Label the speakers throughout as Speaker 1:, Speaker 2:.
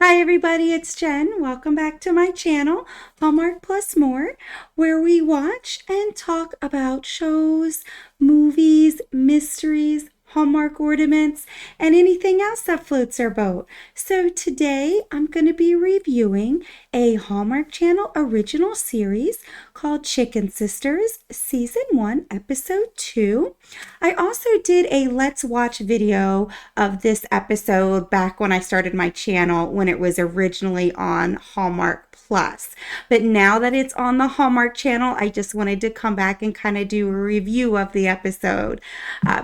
Speaker 1: Hi everybody, it's Jen. Welcome back to my channel, Hallmark Plus More, where we watch and talk about shows, movies, mysteries, Hallmark ornaments, and anything else that floats our boat. So today I'm going to be reviewing a Hallmark Channel original series called Chicken Sisters, Season 1, Episode 2. I also did a Let's Watch video of this episode back when I started my channel when it was originally on Hallmark Plus. But now that it's on the Hallmark channel, I just wanted to come back and kind of do a review of the episode.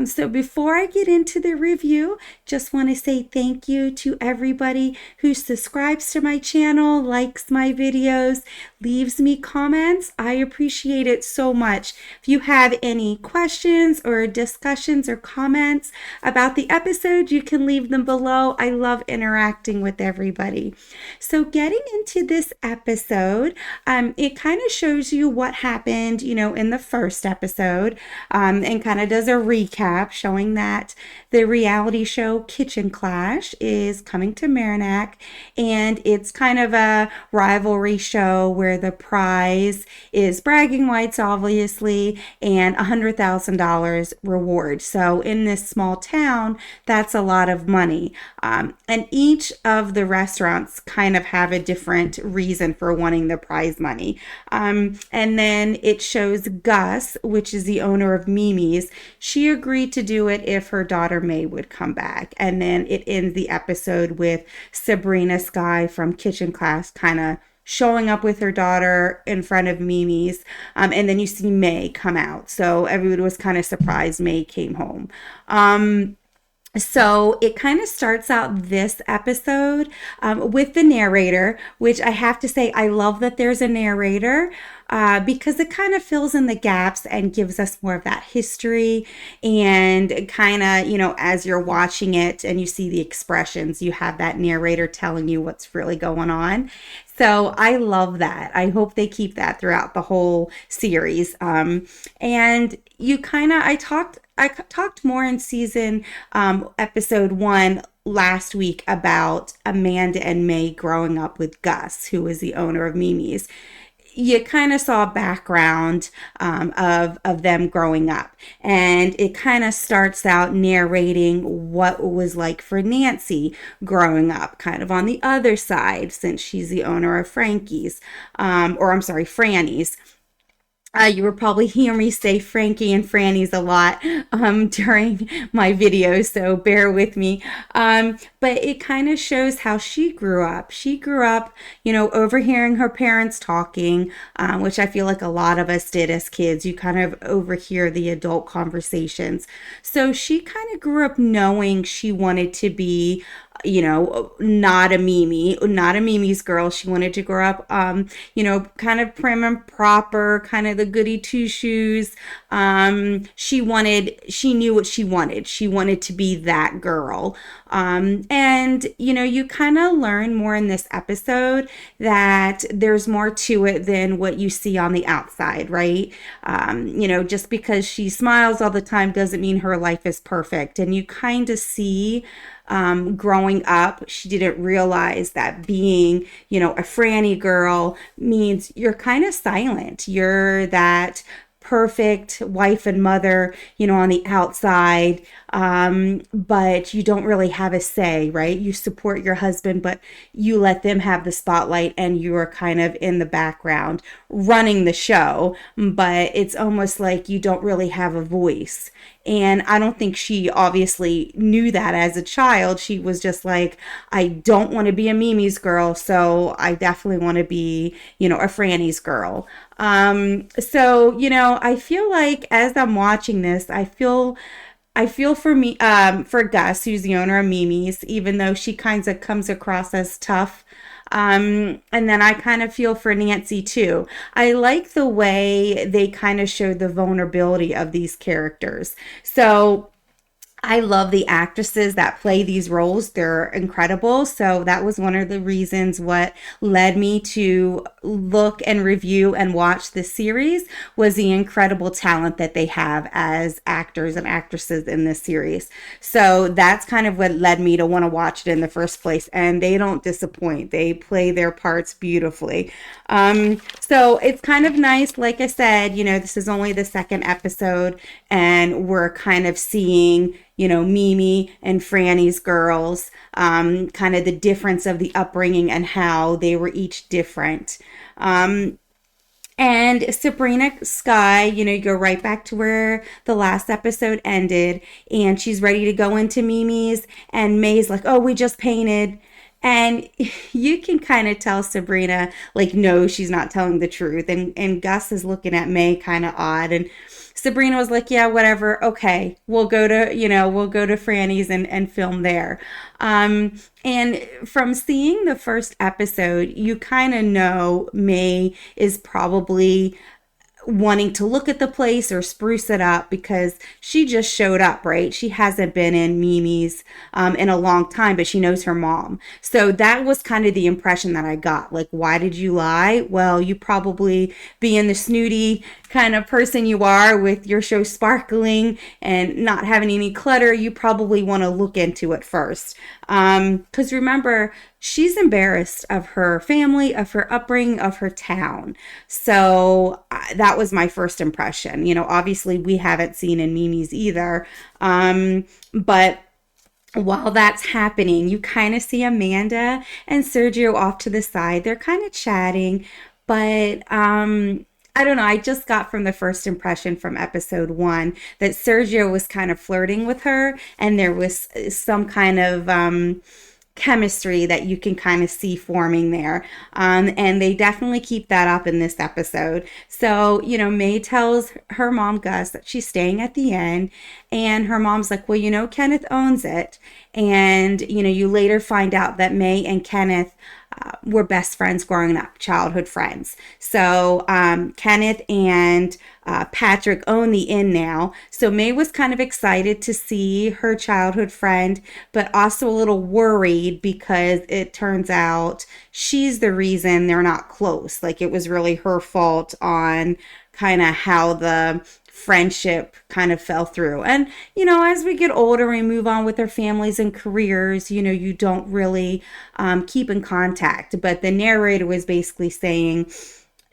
Speaker 1: So before I get into the review, just want to say thank you to everybody who subscribes to my channel, likes my videos, leaves me comments. I appreciate it so much. If you have any questions or discussions or comments about the episode, you can leave them below. I love interacting with everybody. So getting into this episode, it kind of shows you what happened, in the first episode, and kind of does a recap showing that the reality show Kitchen Clash is coming to Merrimack, and it's kind of a rivalry show where the prize is bragging rights, obviously, and $100,000 reward. So in this small town, that's a lot of money. And each of the restaurants kind of have a different reason for wanting the prize money. And then it shows Gus, which is the owner of Mimi's. She agreed to do it if her daughter May would come back. And then it ends the episode with Sabrina Sky from Kitchen Class kind of showing up with her daughter in front of Mimi's. And then you see May come out. So everybody was kind of surprised May came home. So it kind of starts out this episode with the narrator, which I have to say, I love that there's a narrator because it kind of fills in the gaps and gives us more of that history. And kind of, as you're watching it and you see the expressions, you have that narrator telling you what's really going on. So I love that. I hope they keep that throughout the whole series. And I talked more in season episode 1 last week about Amanda and May growing up with Gus, who was the owner of Mimi's. You kind of saw a background of them growing up, and it kind of starts out narrating what it was like for Nancy growing up, kind of on the other side, since she's the owner of Franny's. You will probably hear me say Frankie and Franny's a lot during my videos, so bear with me. But it kind of shows how she grew up. She grew up, overhearing her parents talking, which I feel like a lot of us did as kids. You kind of overhear the adult conversations. So she kind of grew up knowing she wanted to be not a Mimi's girl. She wanted to grow up, kind of prim and proper, kind of the goody two shoes. She knew what she wanted. She wanted to be that girl. And you kind of learn more in this episode that there's more to it than what you see on the outside, right? Just because she smiles all the time doesn't mean her life is perfect. And you kind of see growing up, she didn't realize that being, a Franny girl means you're kind of silent. You're that perfect wife and mother, on the outside, but you don't really have a say, right? You support your husband, but you let them have the spotlight and you're kind of in the background running the show, but it's almost like you don't really have a voice. And I don't think she obviously knew that as a child. She was just like, I don't want to be a Mimi's girl, so I definitely want to be, a Franny's girl. I feel like as I'm watching this, I feel for Gus, who's the owner of Mimi's, even though she kind of comes across as tough. And then I kind of feel for Nancy too. I like the way they kind of show the vulnerability of these characters. So I love the actresses that play these roles. They're incredible. So that was one of the reasons what led me to look and review and watch this series was the incredible talent that they have as actors and actresses in this series. So that's kind of what led me to want to watch it in the first place. And they don't disappoint. They play their parts beautifully. So it's kind of nice. Like I said, this is only the second episode and we're kind of seeing Mimi and Franny's girls, kind of the difference of the upbringing and how they were each different. And Sabrina Sky, you go right back to where the last episode ended, and she's ready to go into Mimi's, and May's like, oh, we just painted. And you can kind of tell Sabrina, like, no, she's not telling the truth. And Gus is looking at May kind of odd. And Sabrina was like, yeah, whatever. Okay, we'll go to Franny's and film there. And from seeing the first episode, you kind of know May is probably wanting to look at the place or spruce it up because she just showed up, right? She hasn't been in Mimi's in a long time, but she knows her mom. So that was kind of the impression that I got. Like, why did you lie? Well, you probably being the snooty kind of person you are with your show sparkling and not having any clutter, you probably want to look into it first. Because remember, she's embarrassed of her family, of her upbringing, of her town. So that was my first impression. Obviously we haven't seen in Mimi's either. But while that's happening, you kind of see Amanda and Sergio off to the side. They're kind of chatting, but I don't know. I just got from the first impression from episode 1 that Sergio was kind of flirting with her, and there was some kind of chemistry that you can kind of see forming there. And they definitely keep that up in this episode. So, May tells her mom, Gus, that she's staying at the end. And her mom's like, well, Kenneth owns it. And, you later find out that May and Kenneth were best friends growing up, childhood friends. So Kenneth and Patrick own the inn now. So May was kind of excited to see her childhood friend, but also a little worried because it turns out she's the reason they're not close. Like it was really her fault on kind of how the friendship kind of fell through. And, as we get older and move on with our families and careers, you don't really keep in contact. But the narrator was basically saying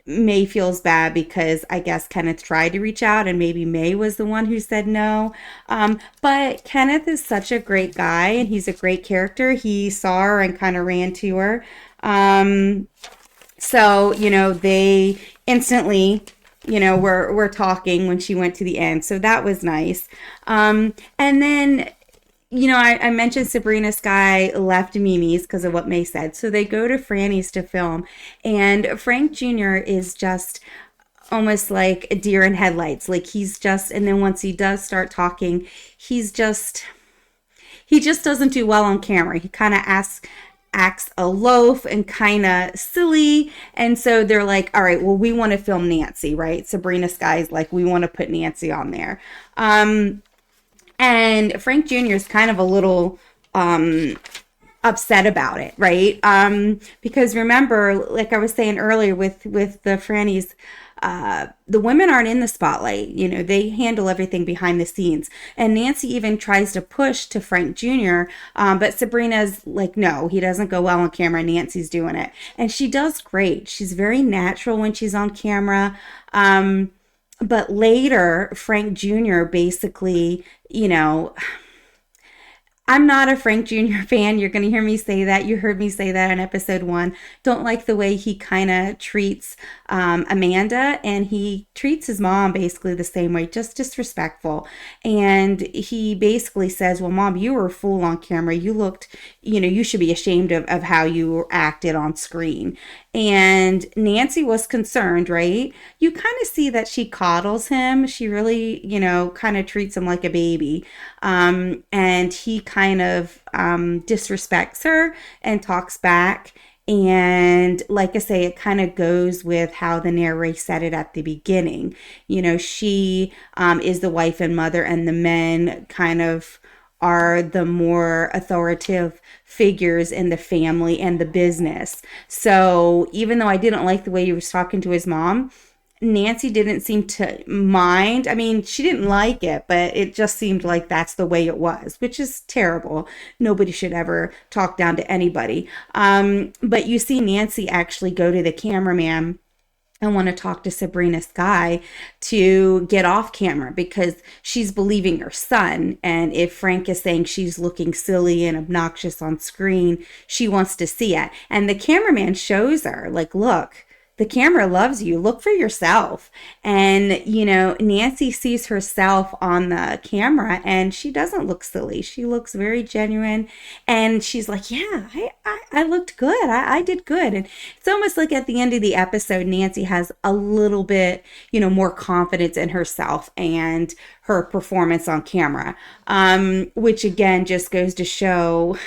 Speaker 1: May feels bad because I guess Kenneth tried to reach out and maybe May was the one who said no. But Kenneth is such a great guy and he's a great character. He saw her and kind of ran to her. So, they instantly we're talking when she went to the end. So that was nice. And then, I mentioned Sabrina Sky left Mimi's because of what May said. So they go to Franny's to film. And Frank Jr. is just almost like a deer in headlights. Like and then once he does start talking, he just doesn't do well on camera. He kind of acts aloof and kind of silly. And so they're like, all right, well, we want to film Nancy, right? Sabrina Sky's like, we want to put Nancy on there. And Frank Jr. is kind of a little upset about it, right? Because remember, like I was saying earlier with the Franny's, the women aren't in the spotlight. They handle everything behind the scenes. And Nancy even tries to push to Frank Jr., but Sabrina's like, no, he doesn't go well on camera. Nancy's doing it. And she does great. She's very natural when she's on camera. But later, Frank Jr. basically, I'm not a Frank Jr. fan. You're going to hear me say that. You heard me say that in episode 1. Don't like the way he kind of treats Amanda, and he treats his mom basically the same way, just disrespectful. And he basically says, well, Mom, you were a fool on camera. You looked, you should be ashamed of how you acted on screen. And Nancy was concerned, right? You kind of see that she coddles him. She really, kind of treats him like a baby. And he kind of disrespects her and talks back. And like I say, it kind of goes with how the narrator said it at the beginning. She is the wife and mother, and the men kind of are the more authoritative figures in the family and the business. So even though I didn't like the way he was talking to his mom, Nancy didn't seem to mind. I mean, she didn't like it, but it just seemed like that's the way it was, which is terrible. Nobody should ever talk down to anybody. But you see Nancy actually go to the cameraman and want to talk to Sabrina Sky to get off camera because she's believing her son. And if Frank is saying she's looking silly and obnoxious on screen, she wants to see it. And the cameraman shows her, like, look, the camera loves you. Look for yourself. And, Nancy sees herself on the camera and she doesn't look silly. She looks very genuine. And she's like, yeah, I looked good. I did good. And it's almost like at the end of the episode, Nancy has a little bit, more confidence in herself and her performance on camera, which again just goes to show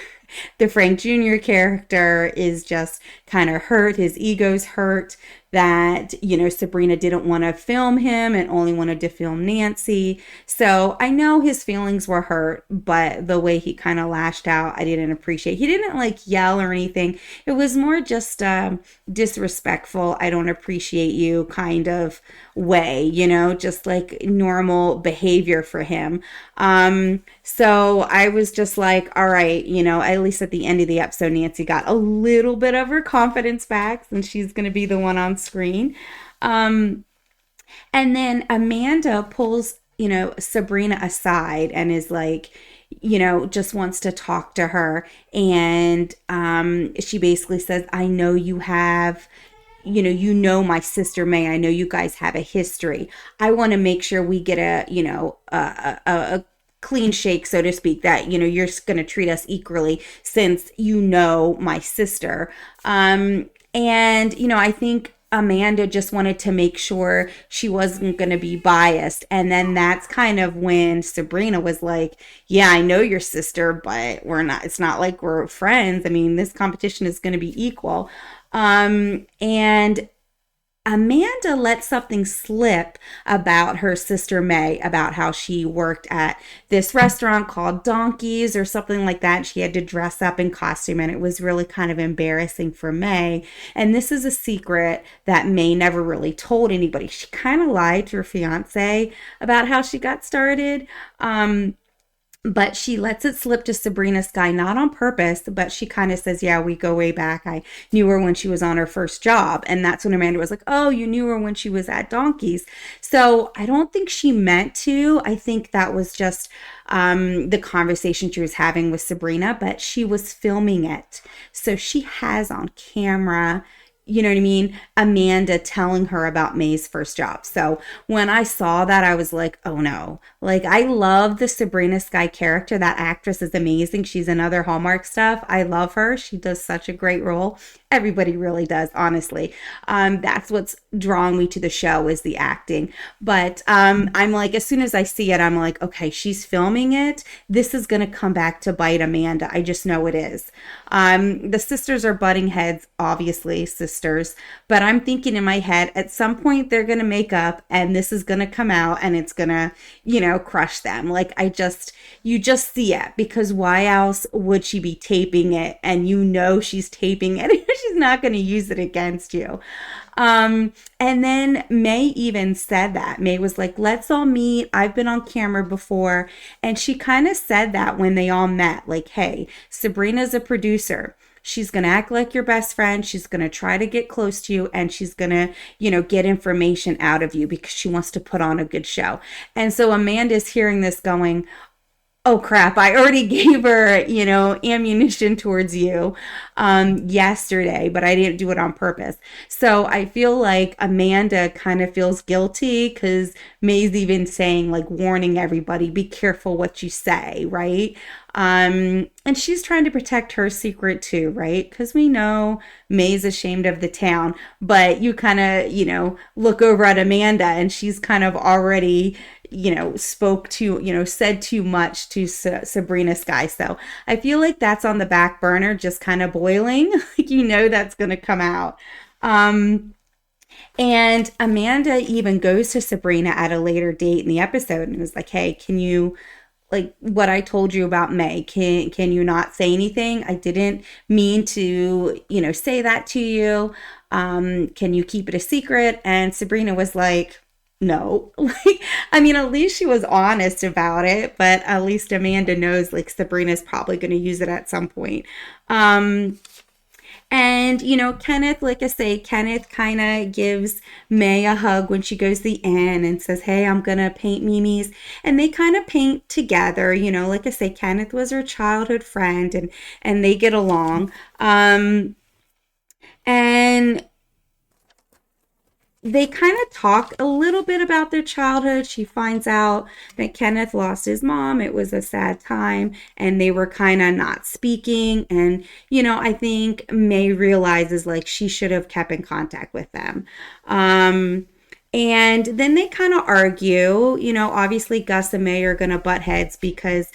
Speaker 1: the Frank Jr. character is just kind of hurt. His ego's hurt that, Sabrina didn't want to film him and only wanted to film Nancy. So I know his feelings were hurt, but the way he kind of lashed out, I didn't appreciate. He didn't like yell or anything. It was more just disrespectful, I don't appreciate you kind of way, just like normal behavior for him. So I was just like, all right, at least at the end of the episode, Nancy got a little bit of her confidence back and she's going to be the one on screen. And then Amanda pulls, Sabrina aside and is like, just wants to talk to her. And she basically says, I know you have, my sister May. I know you guys have a history. I want to make sure we get a clean shake, so to speak, that, you're going to treat us equally since my sister. And, I think Amanda just wanted to make sure she wasn't going to be biased. And then that's kind of when Sabrina was like, yeah, I know your sister, but it's not like we're friends. I mean, this competition is going to be equal. And Amanda let something slip about her sister May, about how she worked at this restaurant called Donkeys or something like that. She had to dress up in costume and it was really kind of embarrassing for May. And this is a secret that May never really told anybody. She kind of lied to her fiance about how she got started. But she lets it slip to Sabrina Sky, not on purpose, but she kind of says, yeah, we go way back. I knew her when she was on her first job. And that's when Amanda was like, oh, you knew her when she was at Donkeys. So I don't think she meant to. I think that was just the conversation she was having with Sabrina, but she was filming it. So she has on camera, you know what I mean, Amanda telling her about May's first job. So when I saw that, I was like, oh no. Like, I love the Sabrina Sky character. That actress is amazing. She's in other Hallmark stuff. I love her. She does such a great role. Everybody really does, honestly. That's what's drawing me to the show is the acting. But I'm like, as soon as I see it, I'm like, okay, she's filming it. This is going to come back to bite Amanda. I just know it is. The sisters are butting heads, obviously, sisters. But I'm thinking in my head, at some point they're going to make up and this is going to come out and it's going to, crush them. Like, you just see it, because why else would she be taping it? And she's taping it. She's not going to use it against you. And then May even said that. May was like, let's all meet. I've been on camera before. And she kind of said that when they all met, like, hey, Sabrina's a producer. She's going to act like your best friend. She's going to try to get close to you and she's going to, get information out of you because she wants to put on a good show. And so Amanda's hearing this going, oh crap, I already gave her, ammunition towards you yesterday, but I didn't do it on purpose. So I feel like Amanda kind of feels guilty because May's even saying, like, warning everybody, be careful what you say, right? And she's trying to protect her secret too, right? Because we know May's ashamed of the town, but you kind of, look over at Amanda and she's kind of already, said too much to Sabrina Sky. So I feel like that's on the back burner, just kind of boiling. Like, that's going to come out. And Amanda even goes to Sabrina at a later date in the episode and is like, hey, can you like what I told you about May. Can you not say anything? I didn't mean to, say that to you. Can you keep it a secret? And Sabrina was like, no. Like, I mean, at least she was honest about it, but at least Amanda knows like Sabrina's probably going to use it at some point. Um, and, Kenneth, like I say, Kenneth kind of gives May a hug when she goes to the inn and says, hey, I'm going to paint Mimi's. And they kind of paint together. Like I say, Kenneth was her childhood friend and they get along. And they kind of talk a little bit about their childhood. She finds out that Kenneth lost his mom. It was a sad time, and they were kind of not speaking. And, I think May realizes like she should have kept in contact with them. And then they kind of argue. Obviously, Gus and May are going to butt heads because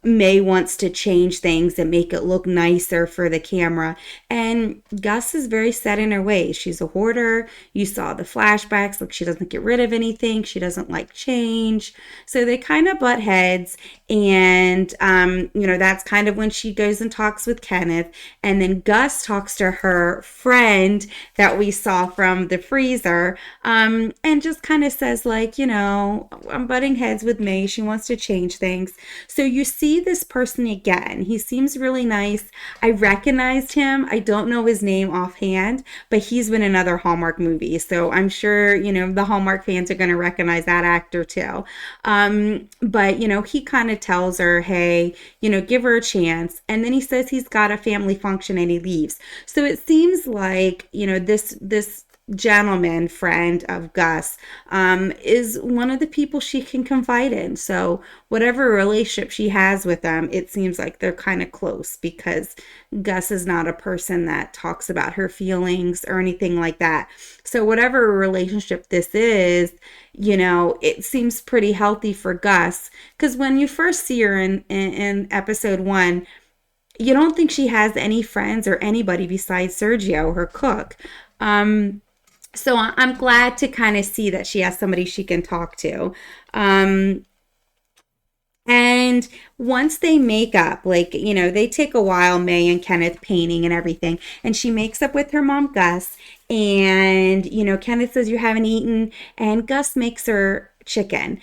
Speaker 1: May wants to change things and make it look nicer for the camera. And Gus is very set in her ways. She's a hoarder. You saw the flashbacks. Like, she doesn't get rid of anything. She doesn't like change. So they kind of butt heads. And, that's kind of when she goes and talks with Kenneth. And then Gus talks to her friend that we saw from the freezer, and just kind of says, like, I'm butting heads with May. She wants to change things. So you see this person again. He seems really nice. I recognized him. I don't know his name offhand, but he's been in other Hallmark movies. So I'm sure, the Hallmark fans are going to recognize that actor too. But, he kind of tells her, hey, give her a chance. And then he says he's got a family function and he leaves. So it seems like, this gentleman friend of Gus is one of the people she can confide in. So whatever relationship she has with them, it seems like they're kind of close because Gus is not a person that talks about her feelings or anything like that. So whatever relationship this is, it seems pretty healthy for Gus, because when you first see her in episode 1, you don't think she has any friends or anybody besides Sergio, her cook. So I'm glad to kind of see that she has somebody she can talk to. And once they make up, like, they take a while, May and Kenneth painting and everything. And she makes up with her mom, Gus. And, Kenneth says, you haven't eaten. And Gus makes her chicken,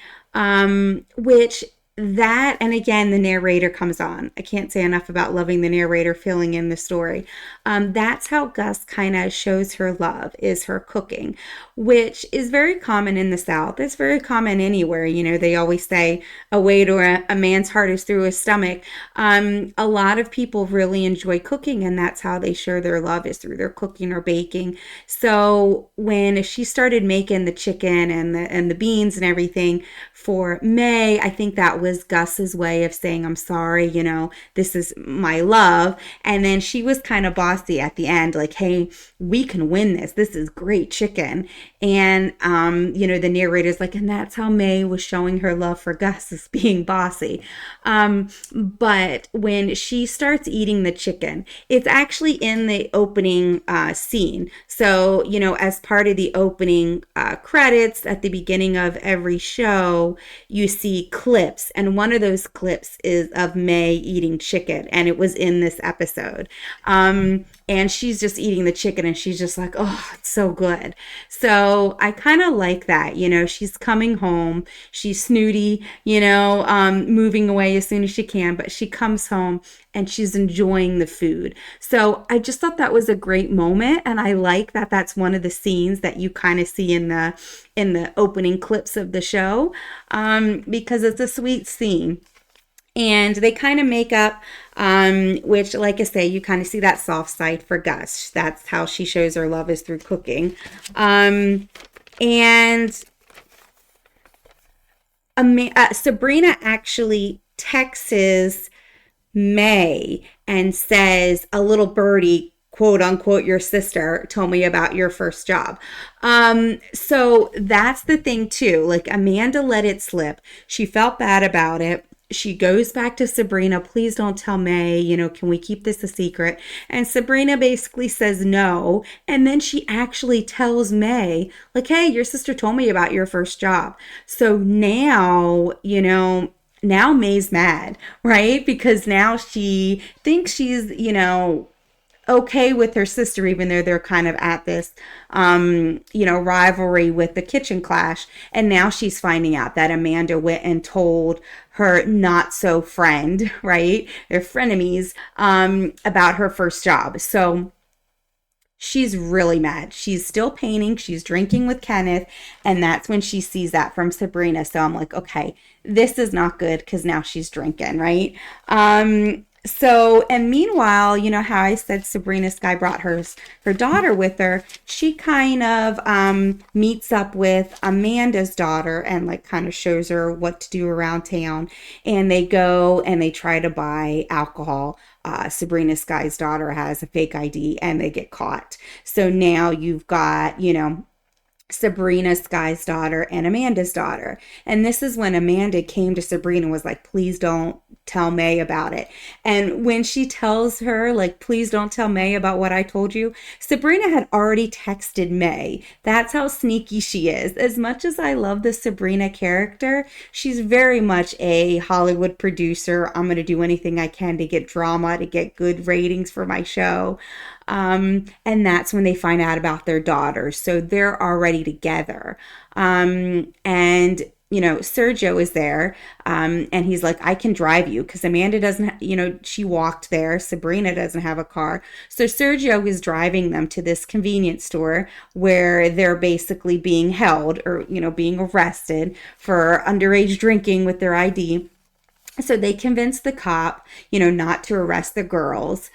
Speaker 1: which that, and again, the narrator comes on. I can't say enough about loving the narrator filling in the story. That's how Gus kind of shows her love, is her cooking, which is very common in the South. It's very common anywhere. They always say a way to a man's heart is through his stomach. A lot of people really enjoy cooking, and that's how they show their love, is through their cooking or baking. So when she started making the chicken and the beans and everything for May, I think that was Gus's way of saying, I'm sorry, this is my love. And then she was kind of bossy at the end, like, hey, we can win this. This is great chicken. And, the narrator's like, and that's how May was showing her love for Gus, is being bossy. But when she starts eating the chicken, it's actually in the opening scene. So, as part of the opening credits at the beginning of every show, you see clips. And one of those clips is of May eating chicken. And it was in this episode. And she's just eating the chicken and she's just like, oh, it's so good. So I kind of like that. She's coming home. She's snooty, moving away as soon as she can. But she comes home and she's enjoying the food. So I just thought that was a great moment. And I like that that's one of the scenes that you kind of see in the opening clips of the show, because it's a sweet scene. And they kind of make up, which, like I say, you kind of see that soft side for Gus. That's how she shows her love, is through cooking. And Sabrina actually texts May and says, a little birdie, quote unquote, your sister told me about your first job. So that's the thing too. Like, Amanda let it slip. She felt bad about it. She goes back to Sabrina, please don't tell May, can we keep this a secret? And Sabrina basically says no. And then she actually tells May, like, hey, your sister told me about your first job. So now, now May's mad, right? Because now she thinks she's, okay with her sister, even though they're kind of at this, rivalry with the kitchen clash. And now she's finding out that Amanda went and told her not so friend, right? They're frenemies, about her first job. So she's really mad. She's still painting. She's drinking with Kenneth. And that's when she sees that from Sabrina. So I'm like, okay, this is not good because now she's drinking, right? And meanwhile, you know how I said Sabrina Sky brought her daughter with her. She kind of meets up with Amanda's daughter and like kind of shows her what to do around town. And they go and they try to buy alcohol. Sabrina Sky's daughter has a fake ID and they get caught. So now you've got, Sabrina Sky's daughter and Amanda's daughter. And this is when Amanda came to Sabrina and was like, please don't tell May about it. And when she tells her, like, please don't tell May about what I told you, Sabrina had already texted May. That's how sneaky she is. As much as I love the Sabrina character, she's very much a Hollywood producer. I'm going to do anything I can to get drama, to get good ratings for my show. And that's when they find out about their daughters. So they're already together. And Sergio is there, and he's like, I can drive you because Amanda doesn't, she walked there. Sabrina doesn't have a car. So Sergio is driving them to this convenience store where they're basically being held or, being arrested for underage drinking with their ID. So they convince the cop, not to arrest the girls.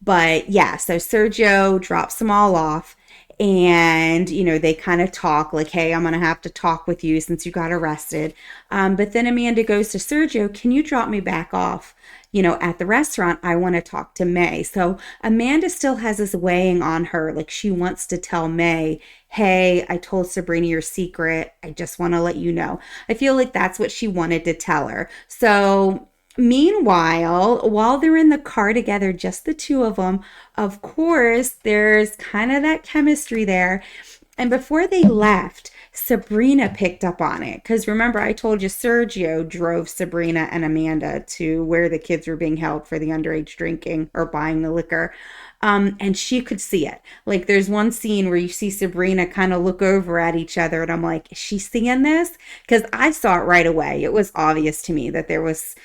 Speaker 1: But yeah, so Sergio drops them all off. And, they kind of talk like, hey, I'm going to have to talk with you since you got arrested. But then Amanda goes to Sergio, can you drop me back off, at the restaurant? I want to talk to May. So Amanda still has this weighing on her. Like she wants to tell May, hey, I told Sabrina your secret. I just want to let you know. I feel like that's what she wanted to tell her. So meanwhile, while they're in the car together, just the two of them, of course, there's kind of that chemistry there. And before they left, Sabrina picked up on it. Because remember, I told you Sergio drove Sabrina and Amanda to where the kids were being held for the underage drinking or buying the liquor. And she could see it. Like there's one scene where you see Sabrina kind of look over at each other. And I'm like, is she seeing this? Because I saw it right away. It was obvious to me that there was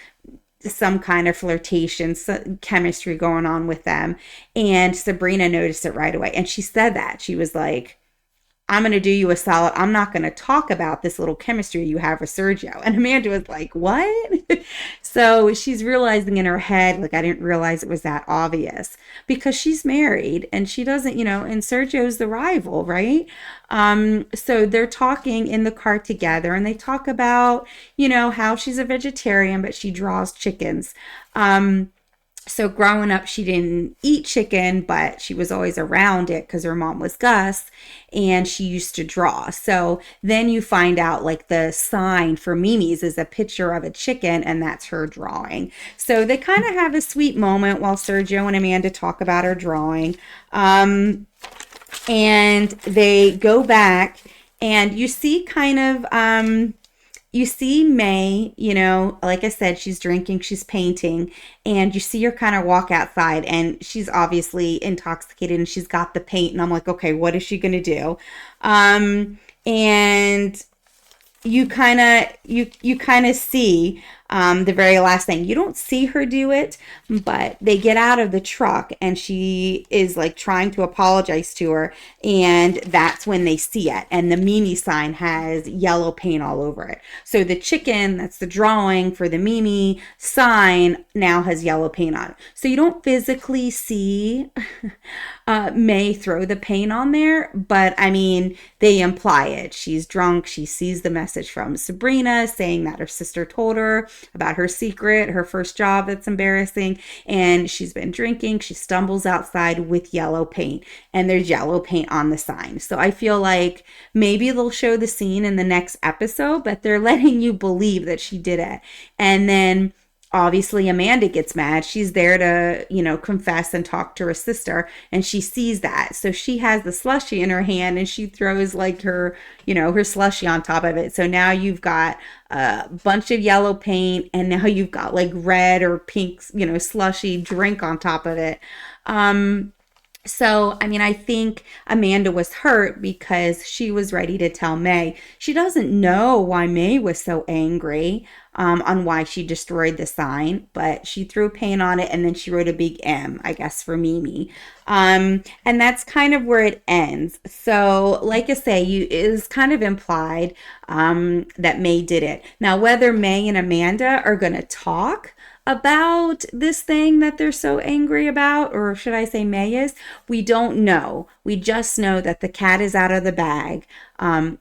Speaker 1: some kind of flirtation, some chemistry going on with them. And Sabrina noticed it right away. And she said that. She was like, I'm going to do you a solid. I'm not going to talk about this little chemistry you have with Sergio. And Amanda was like, what? So she's realizing in her head, like, I didn't realize it was that obvious because she's married and she doesn't, and Sergio's the rival, right? So they're talking in the car together and they talk about, how she's a vegetarian, but she draws chickens. So growing up, she didn't eat chicken, but she was always around it because her mom was Gus and she used to draw. So then you find out like the sign for Mimi's is a picture of a chicken and that's her drawing. So they kind of have a sweet moment while Sergio and Amanda talk about her drawing. And they go back and you see kind of, you see May, like I said, she's drinking, she's painting, and you see her kind of walk outside and she's obviously intoxicated and she's got the paint. And I'm like, okay, what is she going to do? And you kind of see the very last thing. You don't see her do it, but they get out of the truck and she is like trying to apologize to her, and that's when they see it. And the Mimi sign has yellow paint all over it. So the chicken, that's the drawing for the Mimi sign, now has yellow paint on it. So you don't physically see May throw the paint on there, but I mean, they imply it. She's drunk. She sees the message from Sabrina saying that her sister told her about her secret, her first job that's embarrassing, and she's been drinking. She stumbles outside with yellow paint, and there's yellow paint on the sign. So I feel like maybe they'll show the scene in the next episode, but they're letting you believe that she did it. And then obviously Amanda gets mad. She's there to, confess and talk to her sister, and she sees that. So she has the slushy in her hand and she throws like her slushy on top of it. So now you've got a bunch of yellow paint, and now you've got like red or pink, slushy drink on top of it. So, I mean, I think Amanda was hurt because she was ready to tell May. She doesn't know why May was so angry, on why she destroyed the sign, but she threw paint on it and then she wrote a big M, I guess, for Mimi. And that's kind of where it ends. So, like I say, it is kind of implied that May did it. Now, whether May and Amanda are going to talk about this thing that they're so angry about, or should I say May is, we don't know. We just know that the cat is out of the bag.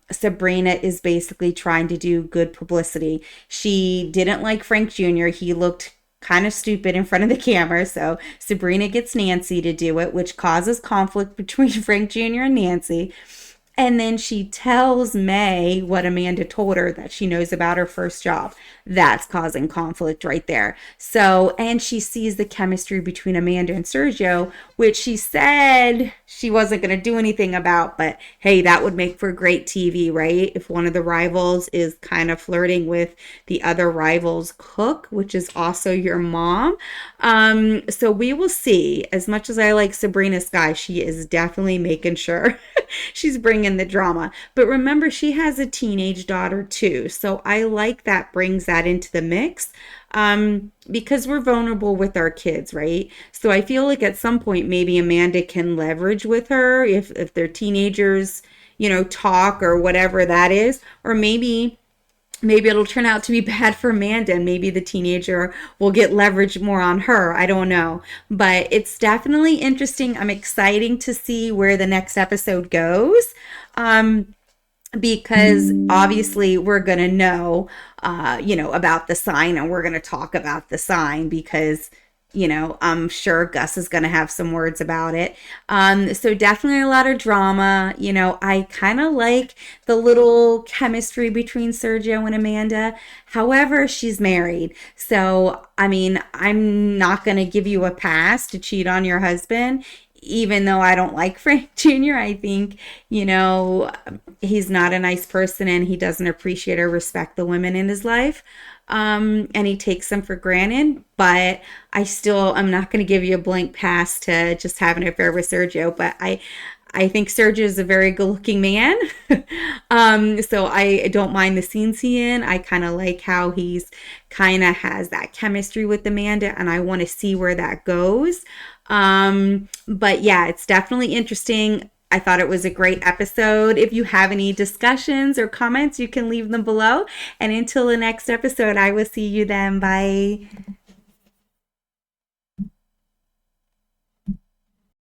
Speaker 1: Sabrina is basically trying to do good publicity. She didn't like Frank Jr. He looked kind of stupid in front of the camera, so Sabrina gets Nancy to do it, which causes conflict between Frank Jr. and Nancy. And then she tells May what Amanda told her that she knows about her first job. That's causing conflict right there. So, and she sees the chemistry between Amanda and Sergio, which she said she wasn't going to do anything about. But hey, that would make for great TV, right? If one of the rivals is kind of flirting with the other rival's cook, which is also your mom. So we will see. As much as I like Sabrina Sky, she is definitely making sure she's bringing the drama. But remember, she has a teenage daughter too. So I like that brings that into the mix, because we're vulnerable with our kids, right? So I feel like at some point, maybe Amanda can leverage with her if they're teenagers, talk or whatever that is. Or maybe it'll turn out to be bad for Amanda and maybe the teenager will get leverage more on her. I don't know. But it's definitely interesting. I'm excited to see where the next episode goes. Because obviously we're going to know, about the sign, and we're going to talk about the sign because, I'm sure Gus is going to have some words about it. So definitely a lot of drama. I kind of like the little chemistry between Sergio and Amanda. However, she's married. So, I mean, I'm not going to give you a pass to cheat on your husband. Even though I don't like Frank Jr., I think, he's not a nice person and he doesn't appreciate or respect the women in his life. And he takes them for granted. But I'm not going to give you a blank pass to just have an affair with Sergio. But I think Sergio is a very good looking man. So I don't mind the scenes he's in. I kind of like how he's kind of has that chemistry with Amanda, and I want to see where that goes. But yeah, it's definitely interesting. I thought it was a great episode. If you have any discussions or comments, you can leave them below. And until the next episode, I will see you then. Bye.